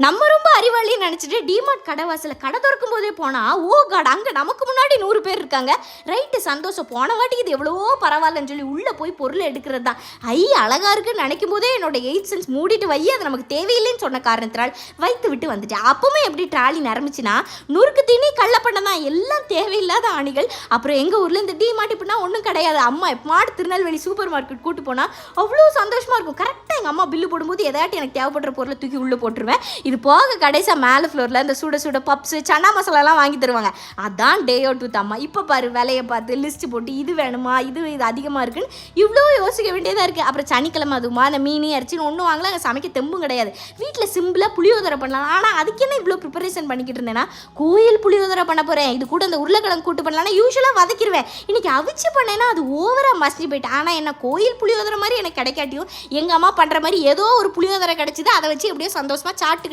நம்ம ரொம்ப அறிவாளின்னு நினச்சிட்டு டிமார்ட் கடை வாசலில் கடை திறக்கும் போதே போனால் ஓ காட் அங்கே நமக்கு முன்னாடி 100 பேர் இருக்காங்க. ரைட்டு, சந்தோஷம். போன வாட்டிக்கு இது எவ்வளவோ பரவாயில்லன்னு சொல்லி உள்ளே போய் பொருள் எடுக்கிறது தான். அழகாக இருக்குன்னு நினைக்கும் போதே என்னோட 8 சென்ஸ் மூடிட்டு வை, அது நமக்கு தேவையில்லைன்னு சொன்ன காரணத்தினால் வைத்து விட்டு வந்துட்டேன். அப்பவுமே எப்படி ட்ராலி நிரம்பிச்சுன்னா நுறுக்கு தீனி கள்ளப்பண்ணம் தான், எல்லாம் தேவையில்லாத ஆணிகள். அப்புறம் எங்கள் ஊரில் இந்த டிமார்ட் இப்படின்னா ஒன்றும் கிடையாது. அம்மா எப்பமாடு திருநெல்வேலி சூப்பர் மார்க்கெட் கூட்டு போனால் அவ்வளோ சந்தோஷமாக இருக்கும். கரெக்டாக எங்கள் அம்மா பில்லு போடும்போது எதாட்டி எனக்கு தேவைப்படுற பொருளை தூக்கி உள்ளே போட்டுருவேன். இது போக கடைசியாக மேலே ஃப்ளோரில் இந்த சுட சுட பப்ஸு சன்னா மசாலாலாம் வாங்கி தருவாங்க. அதான் டே அவுட் வித் அம்மா. இப்போ பாரு, விலையை பார்த்து லிஸ்ட்டு போட்டு இது வேணுமா, இது அதிகமாக இருக்குன்னு இவ்வளோ யோசிக்க வேண்டியதாக இருக்குது. அப்புறம் சனிக்கிழமை அதுமா அந்த மீன் இறைச்சின்னு ஒன்றும் வாங்கலாம். அங்கே சமைக்க தெம்பும் கிடையாது. வீட்டில் சிம்பிளாக புளியோதரை பண்ணலாம். ஆனால் அதுக்கு என்ன இவ்வளோ ப்ரிப்பரேஷன் பண்ணிக்கிட்டு இருந்தேன்னா, கோயில் புளியோதரை பண்ண போகிறேன். இது கூட அந்த உருளைக்கிழங்கு கூட்டு பண்ணலான்னா யூஸ்வலாக வதக்கிடுவேன். இன்றைக்கி அவிச்சு பண்ணேன்னா அது ஓவராக மசிஞ்சு போயிட்டேன். ஆனால் என்ன கோயில் புளியோதரை மாதிரி எனக்கு கிடைக்காட்டியும் எங்கள் அம்மா பண்ணுற மாதிரி ஏதோ ஒரு புளியோதரை கிடச்சிது. அதை வச்சு எப்படியோ சந்தோஷமாக சாப்பிட்டுக்கிட்டு